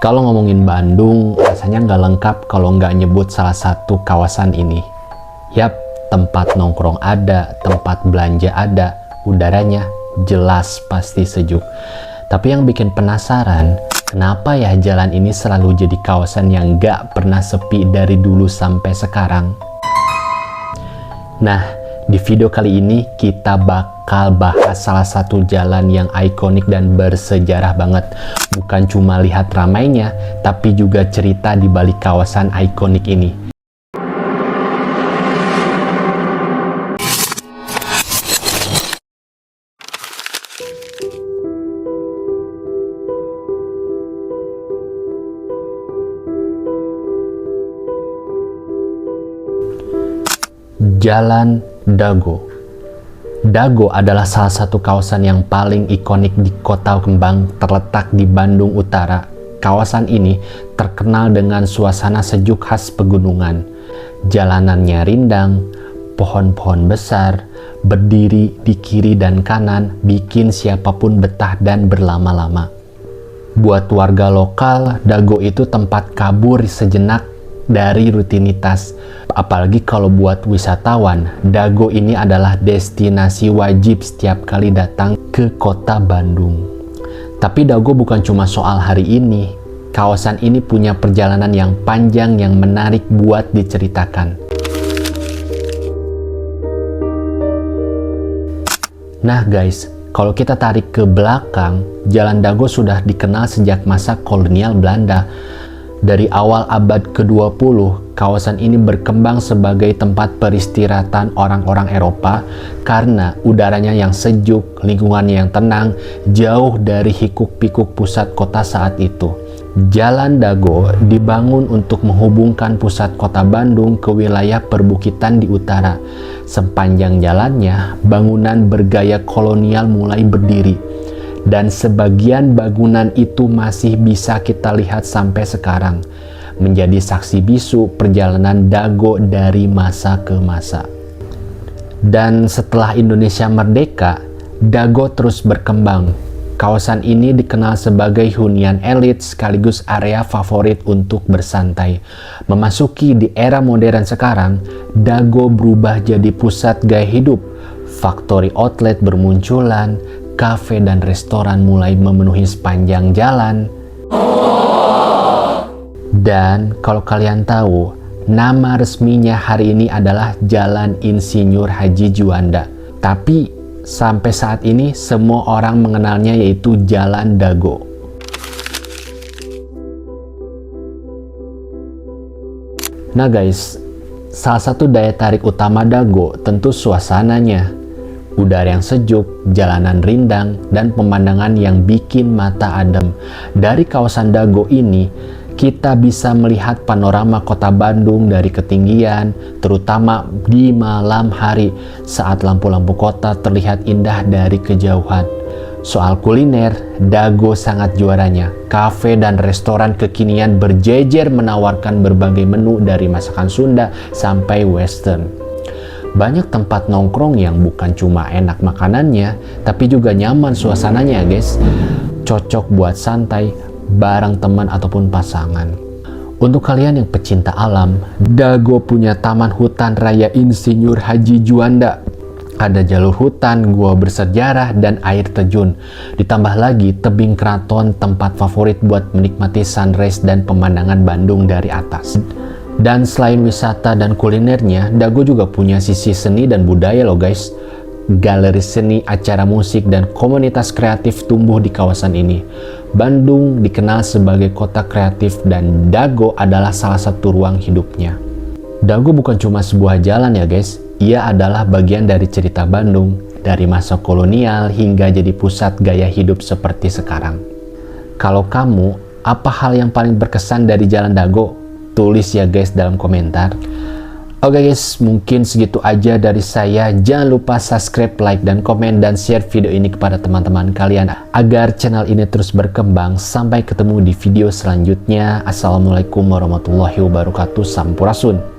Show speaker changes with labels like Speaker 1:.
Speaker 1: Kalau ngomongin Bandung, rasanya nggak lengkap kalau nggak nyebut salah satu kawasan ini. Yap, tempat nongkrong ada, tempat belanja ada, udaranya jelas pasti sejuk. Tapi yang bikin penasaran, kenapa ya jalan ini selalu jadi kawasan yang nggak pernah sepi dari dulu sampai sekarang? Nah, di video kali ini kita bakal bahas salah satu jalan yang ikonik dan bersejarah banget. Bukan cuma lihat ramainya, tapi juga cerita di balik kawasan ikonik ini. Jalan Dago. Dago adalah salah satu kawasan yang paling ikonik di Kota Kembang, terletak di Bandung Utara. Kawasan ini terkenal dengan suasana sejuk khas pegunungan. Jalanannya rindang, pohon-pohon besar, berdiri di kiri dan kanan, bikin siapapun betah dan berlama-lama. Buat warga lokal, Dago itu tempat kabur sejenak dari rutinitas. Apalagi kalau buat wisatawan, Dago ini adalah destinasi wajib setiap kali datang ke kota Bandung. Tapi Dago bukan cuma soal hari ini. Kawasan ini punya perjalanan yang panjang yang menarik buat diceritakan. Nah guys, kalau kita tarik ke belakang, Jalan Dago sudah dikenal sejak masa kolonial Belanda. Dari awal abad ke-20, kawasan ini berkembang sebagai tempat peristirahatan orang-orang Eropa karena udaranya yang sejuk, lingkungannya yang tenang, jauh dari hiruk-pikuk pusat kota saat itu. Jalan Dago dibangun untuk menghubungkan pusat kota Bandung ke wilayah perbukitan di utara. Sepanjang jalannya, bangunan bergaya kolonial mulai berdiri. Dan sebagian bangunan itu masih bisa kita lihat sampai sekarang, menjadi saksi bisu perjalanan Dago dari masa ke masa. Dan setelah Indonesia merdeka, Dago terus berkembang. Kawasan ini dikenal sebagai hunian elit sekaligus area favorit untuk bersantai. Memasuki di era modern sekarang, Dago berubah jadi pusat gaya hidup. Factory outlet bermunculan, kafe dan restoran mulai memenuhi sepanjang jalan. Dan kalau kalian tahu, nama resminya hari ini adalah Jalan Insinyur Haji Juanda. Tapi sampai saat ini semua orang mengenalnya yaitu Jalan Dago. Nah guys, salah satu daya tarik utama Dago tentu suasananya. Udara yang sejuk, jalanan rindang, dan pemandangan yang bikin mata adem. Dari kawasan Dago ini, kita bisa melihat panorama kota Bandung dari ketinggian, terutama di malam hari saat lampu-lampu kota terlihat indah dari kejauhan. Soal kuliner, Dago sangat juaranya. Kafe dan restoran kekinian berjejer menawarkan berbagai menu dari masakan Sunda sampai Western. Banyak tempat nongkrong yang bukan cuma enak makanannya, tapi juga nyaman suasananya guys. Cocok buat santai, bareng teman ataupun pasangan. Untuk kalian yang pecinta alam, Dago punya Taman Hutan Raya Insinyur Haji Juanda. Ada jalur hutan, gua bersejarah, dan air terjun. Ditambah lagi tebing keraton, tempat favorit buat menikmati sunrise dan pemandangan Bandung dari atas. Dan selain wisata dan kulinernya, Dago juga punya sisi seni dan budaya loh guys. Galeri seni, acara musik, dan komunitas kreatif tumbuh di kawasan ini. Bandung dikenal sebagai kota kreatif dan Dago adalah salah satu ruang hidupnya. Dago bukan cuma sebuah jalan ya guys, ia adalah bagian dari cerita Bandung, dari masa kolonial hingga jadi pusat gaya hidup seperti sekarang. Kalau kamu, apa hal yang paling berkesan dari Jalan Dago? Tulis ya guys dalam komentar. Oke guys, mungkin segitu aja dari saya. Jangan lupa subscribe, like, dan komen, dan share video ini kepada teman-teman kalian agar channel ini terus berkembang. Sampai ketemu di video selanjutnya. Assalamualaikum warahmatullahi wabarakatuh. Sampurasun.